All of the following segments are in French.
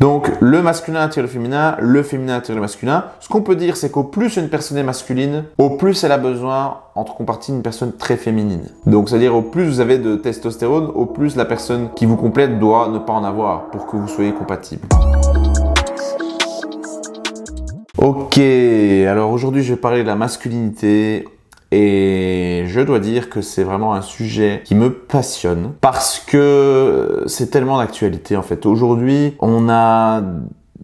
Donc, le masculin attire le féminin attire le masculin. Ce qu'on peut dire, c'est qu'au plus une personne est masculine, au plus elle a besoin, en contrepartie, d'une personne très féminine. Donc, c'est-à-dire au plus vous avez de testostérone, au plus la personne qui vous complète doit ne pas en avoir pour que vous soyez compatibles. Ok, alors aujourd'hui, je vais parler de la masculinité. Et je dois dire que c'est vraiment un sujet qui me passionne parce que c'est tellement d'actualité en fait. Aujourd'hui, on a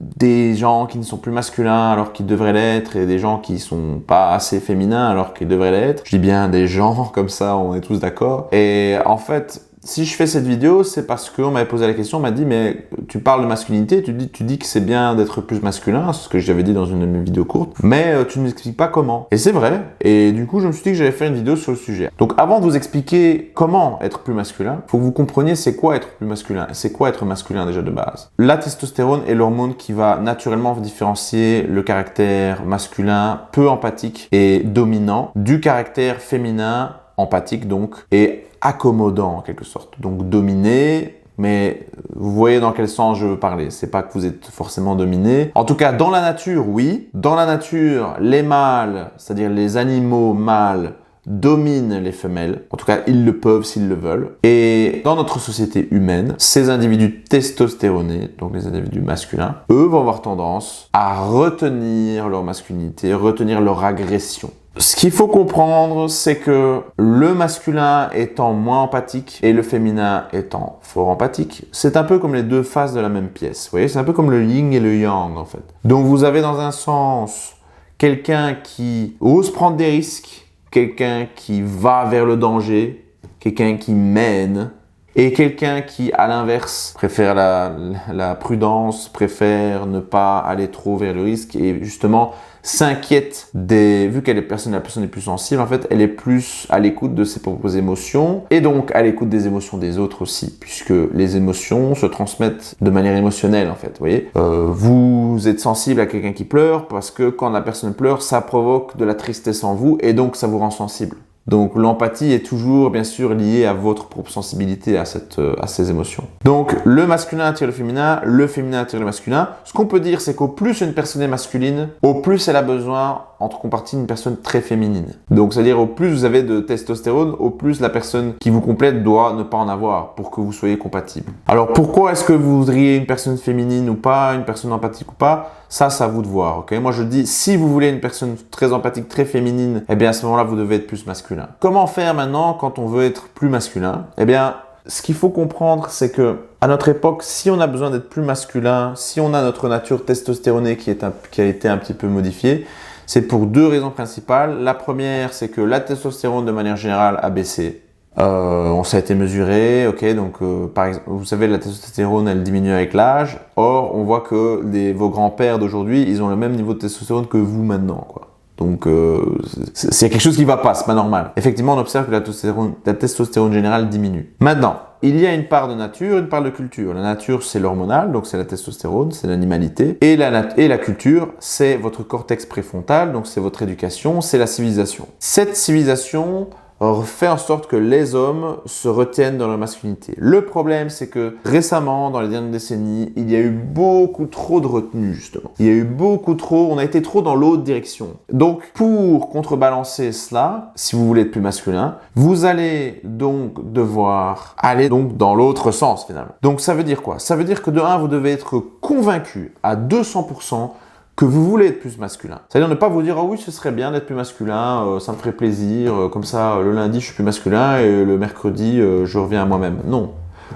des gens qui ne sont plus masculins alors qu'ils devraient l'être et des gens qui sont pas assez féminins alors qu'ils devraient l'être. Je dis bien des gens, comme ça on est tous d'accord. Et en fait, si je fais cette vidéo, c'est parce qu'on m'avait posé la question, on m'a dit mais tu parles de masculinité, tu dis que c'est bien d'être plus masculin, c'est ce que j'avais dit dans une de mes vidéos courtes, mais tu ne m'expliques pas comment. Et c'est vrai, et du coup je me suis dit que j'allais faire une vidéo sur le sujet. Donc avant de vous expliquer comment être plus masculin, il faut que vous compreniez c'est quoi être plus masculin, c'est quoi être masculin déjà de base. La testostérone est l'hormone qui va naturellement différencier le caractère masculin peu empathique et dominant du caractère féminin empathique donc et accommodant en quelque sorte. Donc dominé, mais vous voyez dans quel sens je veux parler. C'est pas que vous êtes forcément dominé. En tout cas, dans la nature, oui. Dans la nature, les mâles, c'est-à-dire les animaux mâles, dominent les femelles. En tout cas, ils le peuvent s'ils le veulent. Et dans notre société humaine, ces individus testostéronés, donc les individus masculins, eux vont avoir tendance à retenir leur masculinité, retenir leur agression. Ce qu'il faut comprendre, c'est que le masculin étant moins empathique et le féminin étant fort empathique, c'est un peu comme les deux faces de la même pièce. Vous voyez, c'est un peu comme le yin et le yang en fait. Donc vous avez dans un sens quelqu'un qui ose prendre des risques, quelqu'un qui va vers le danger, quelqu'un qui mène, et quelqu'un qui, à l'inverse, préfère la prudence, préfère ne pas aller trop vers le risque et justement s'inquiète vu qu'elle est la personne est plus sensible, en fait, elle est plus à l'écoute de ses propres émotions et donc à l'écoute des émotions des autres aussi, puisque les émotions se transmettent de manière émotionnelle, en fait, vous voyez. Vous êtes sensible à quelqu'un qui pleure parce que quand la personne pleure, ça provoque de la tristesse en vous et donc ça vous rend sensible. Donc l'empathie est toujours bien sûr liée à votre propre sensibilité à ces émotions. Donc le masculin attire le féminin attire le masculin. Ce qu'on peut dire c'est qu'au plus une personne est masculine, au plus elle a besoin en contrepartie d'une personne très féminine. Donc c'est-à-dire au plus vous avez de testostérone, au plus la personne qui vous complète doit ne pas en avoir pour que vous soyez compatible. Alors pourquoi est-ce que vous voudriez une personne féminine ou pas, une personne empathique ou pas? Ça, c'est à vous de voir, ok? Moi, je dis, si vous voulez une personne très empathique, très féminine, eh bien, à ce moment-là, vous devez être plus masculin. Comment faire maintenant quand on veut être plus masculin? Eh bien, ce qu'il faut comprendre, c'est que à notre époque, si on a besoin d'être plus masculin, si on a notre nature testostéronée qui a été un petit peu modifiée, c'est pour deux raisons principales. La première, c'est que la testostérone, de manière générale, a baissé. Ça a été mesuré, ok, donc par exemple, vous savez, la testostérone elle diminue avec l'âge. Or, on voit que vos grands-pères d'aujourd'hui, ils ont le même niveau de testostérone que vous maintenant, quoi. Donc, c'est quelque chose qui va pas, c'est pas normal. Effectivement, on observe que la testostérone générale diminue. Maintenant, il y a une part de nature, une part de culture. La nature, c'est l'hormonal, donc c'est la testostérone, c'est l'animalité. Et la culture, c'est votre cortex préfrontal, donc c'est votre éducation, c'est la civilisation. Cette civilisation fait en sorte que les hommes se retiennent dans leur masculinité. Le problème, c'est que récemment, dans les dernières décennies, il y a eu beaucoup trop de retenue, justement. On a été trop dans l'autre direction. Donc, pour contrebalancer cela, si vous voulez être plus masculin, vous allez donc devoir aller donc dans l'autre sens, finalement. Donc, ça veut dire quoi? Ça veut dire que de un, vous devez être convaincu à 200% que vous voulez être plus masculin. C'est-à-dire ne pas vous dire « Ah oui, ce serait bien d'être plus masculin, ça me ferait plaisir, comme ça, le lundi, je suis plus masculin et le mercredi, je reviens à moi-même. » Non.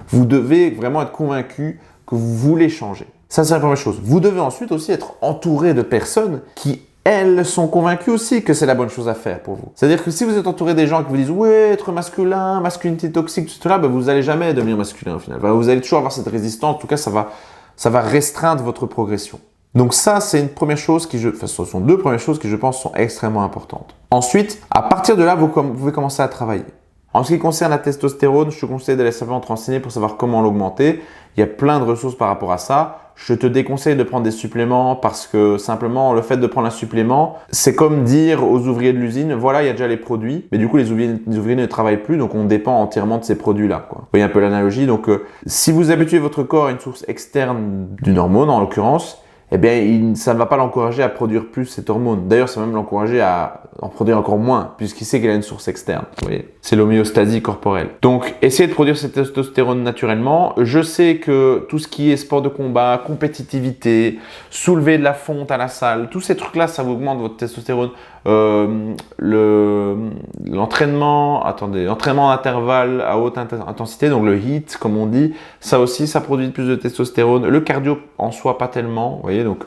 Vous devez vraiment être convaincu que vous voulez changer. Ça, c'est la première chose. Vous devez ensuite aussi être entouré de personnes qui, elles, sont convaincues aussi que c'est la bonne chose à faire pour vous. C'est-à-dire que si vous êtes entouré des gens qui vous disent « Ouais, être masculin, masculinité toxique, tout cela, vous n'allez jamais devenir masculin au final. Vous allez toujours avoir cette résistance. En tout cas, ça va restreindre votre progression. Donc ça, c'est une première chose ce sont deux premières choses qui, je pense, sont extrêmement importantes. Ensuite, à partir de là, vous pouvez commencer à travailler. En ce qui concerne la testostérone, je te conseille d'aller simplement te renseigner pour savoir comment l'augmenter. Il y a plein de ressources par rapport à ça. Je te déconseille de prendre des suppléments parce que simplement le fait de prendre un supplément, c'est comme dire aux ouvriers de l'usine, voilà, il y a déjà les produits, mais du coup les ouvriers ne travaillent plus, donc on dépend entièrement de ces produits-là, quoi. Vous voyez un peu l'analogie. Donc si vous habituez votre corps à une source externe d'une hormone en l'occurrence, eh bien, ça ne va pas l'encourager à produire plus cette hormone. D'ailleurs, ça va même l'encourager à en produire encore moins, puisqu'il sait qu'elle a une source externe. Vous voyez, c'est l'homéostasie corporelle. Donc, essayez de produire cette testostérone naturellement. Je sais que tout ce qui est sport de combat, compétitivité, soulever de la fonte à la salle, tous ces trucs-là, ça vous augmente votre testostérone. L'entraînement d'intervalle à haute intensité, donc le HIIT, comme on dit, ça aussi, ça produit plus de testostérone. Le cardio en soi, pas tellement, vous voyez, donc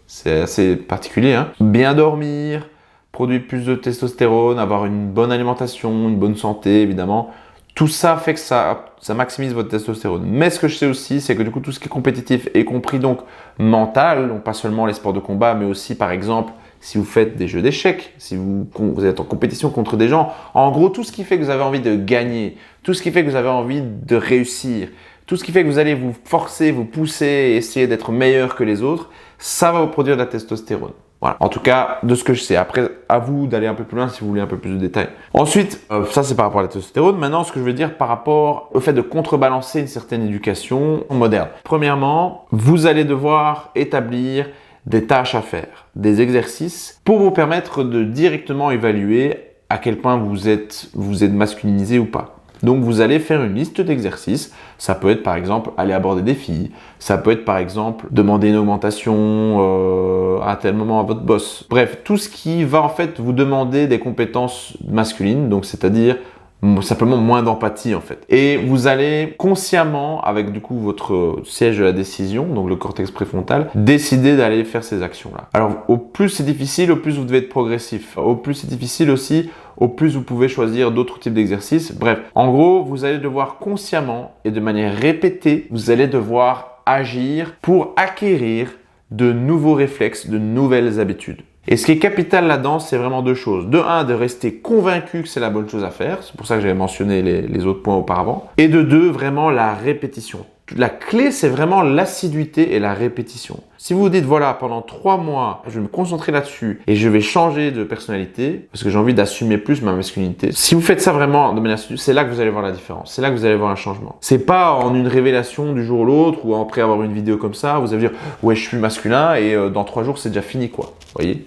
c'est assez particulier, hein. Bien dormir produit plus de testostérone, avoir une bonne alimentation, une bonne santé, évidemment. Tout ça fait que ça maximise votre testostérone. Mais ce que je sais aussi, c'est que du coup, tout ce qui est compétitif, y compris donc mental, donc pas seulement les sports de combat, mais aussi par exemple, si vous faites des jeux d'échecs, si vous êtes en compétition contre des gens, en gros, tout ce qui fait que vous avez envie de gagner, tout ce qui fait que vous avez envie de réussir, tout ce qui fait que vous allez vous forcer, vous pousser, essayer d'être meilleur que les autres, ça va vous produire de la testostérone. Voilà. En tout cas, de ce que je sais. Après, à vous d'aller un peu plus loin si vous voulez un peu plus de détails. Ensuite, ça c'est par rapport à la testostérone. Maintenant, ce que je veux dire par rapport au fait de contrebalancer une certaine éducation moderne. Premièrement, vous allez devoir établir des tâches à faire, des exercices pour vous permettre de directement évaluer à quel point vous êtes masculinisé ou pas. Donc, vous allez faire une liste d'exercices. Ça peut être, par exemple, aller aborder des filles. Ça peut être, par exemple, demander une augmentation à tel moment à votre boss. Bref, tout ce qui va en fait vous demander des compétences masculines, donc c'est-à-dire simplement moins d'empathie en fait. Et vous allez consciemment, avec du coup votre siège de la décision, donc le cortex préfrontal, décider d'aller faire ces actions-là. Alors au plus c'est difficile, au plus vous devez être progressif. Au plus c'est difficile aussi, au plus vous pouvez choisir d'autres types d'exercices. Bref, en gros, vous allez devoir consciemment et de manière répétée, vous allez devoir agir pour acquérir de nouveaux réflexes, de nouvelles habitudes. Et ce qui est capital là-dedans, c'est vraiment deux choses. De un, de rester convaincu que c'est la bonne chose à faire. C'est pour ça que j'avais mentionné les autres points auparavant. Et de deux, vraiment la répétition. La clé, c'est vraiment l'assiduité et la répétition. Si vous vous dites, voilà, pendant 3 mois, je vais me concentrer là-dessus et je vais changer de personnalité parce que j'ai envie d'assumer plus ma masculinité. Si vous faites ça vraiment de manière assidue, c'est là que vous allez voir la différence. C'est là que vous allez voir un changement. C'est pas en une révélation du jour au l'autre ou après avoir une vidéo comme ça, vous allez dire, ouais, je suis masculin et dans 3 jours, c'est déjà fini, quoi. Vous voyez?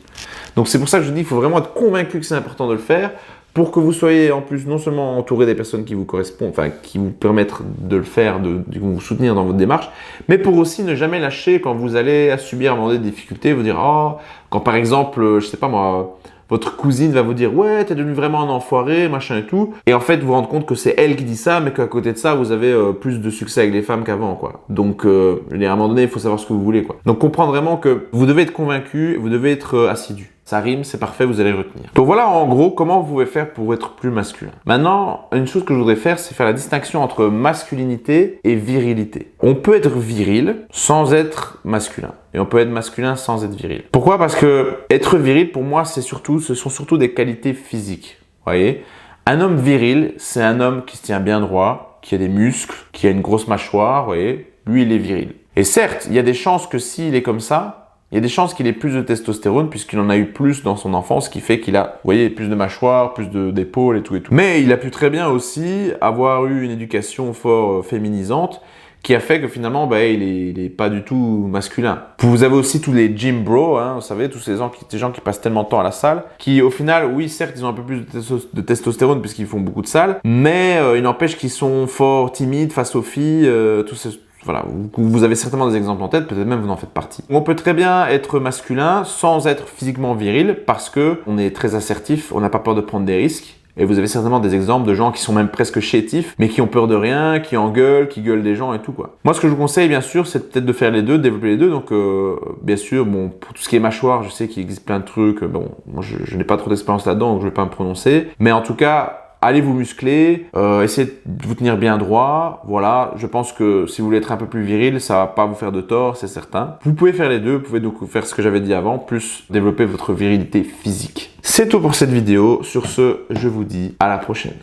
Donc c'est pour ça que je dis, il faut vraiment être convaincu que c'est important de le faire pour que vous soyez en plus non seulement entouré des personnes qui vous correspondent, enfin qui vous permettent de le faire, de vous soutenir dans votre démarche, mais pour aussi ne jamais lâcher quand vous allez subir un moment des difficultés, vous dire oh, quand par exemple, je sais pas moi, votre cousine va vous dire ouais, t'es devenu vraiment un enfoiré, machin et tout, et en fait vous vous rendez compte que c'est elle qui dit ça, mais qu'à côté de ça vous avez plus de succès avec les femmes qu'avant, quoi. Donc à un moment donné, il faut savoir ce que vous voulez, quoi. Donc comprendre vraiment que vous devez être convaincu, vous devez être assidu. Ça rime, c'est parfait, vous allez retenir. Donc voilà en gros comment vous pouvez faire pour être plus masculin. Maintenant, une chose que je voudrais faire, c'est faire la distinction entre masculinité et virilité. On peut être viril sans être masculin. Et on peut être masculin sans être viril. Pourquoi? Parce que être viril, pour moi, ce sont surtout des qualités physiques. Vous voyez? Un homme viril, c'est un homme qui se tient bien droit, qui a des muscles, qui a une grosse mâchoire, vous voyez? Lui, il est viril. Et certes, il y a des chances que s'il est comme ça, il y a des chances qu'il ait plus de testostérone puisqu'il en a eu plus dans son enfance, ce qui fait qu'il a, vous voyez, plus de mâchoire, plus d'épaules et tout et tout. Mais il a pu très bien aussi avoir eu une éducation fort féminisante qui a fait que finalement, il est pas du tout masculin. Vous avez aussi tous les gym bros, hein, vous savez, tous ces gens qui passent tellement de temps à la salle, qui au final, oui, certes, ils ont un peu plus de testostérone puisqu'ils font beaucoup de salles, mais il n'empêche qu'ils sont fort timides face aux filles, voilà, vous avez certainement des exemples en tête, peut-être même vous en faites partie. On peut très bien être masculin sans être physiquement viril parce que on est très assertif, on n'a pas peur de prendre des risques. Et vous avez certainement des exemples de gens qui sont même presque chétifs, mais qui ont peur de rien, qui engueulent, qui gueulent des gens et tout, quoi. Moi, ce que je vous conseille, bien sûr, c'est peut-être de faire les deux, de développer les deux. Donc, bien sûr, bon, pour tout ce qui est mâchoire, je sais qu'il existe plein de trucs. Bon, moi, je n'ai pas trop d'expérience là-dedans, donc je ne vais pas me prononcer. Mais en tout cas, allez vous muscler, essayez de vous tenir bien droit. Voilà, je pense que si vous voulez être un peu plus viril, ça va pas vous faire de tort, c'est certain. Vous pouvez faire les deux, vous pouvez donc faire ce que j'avais dit avant, plus développer votre virilité physique. C'est tout pour cette vidéo. Sur ce, je vous dis à la prochaine.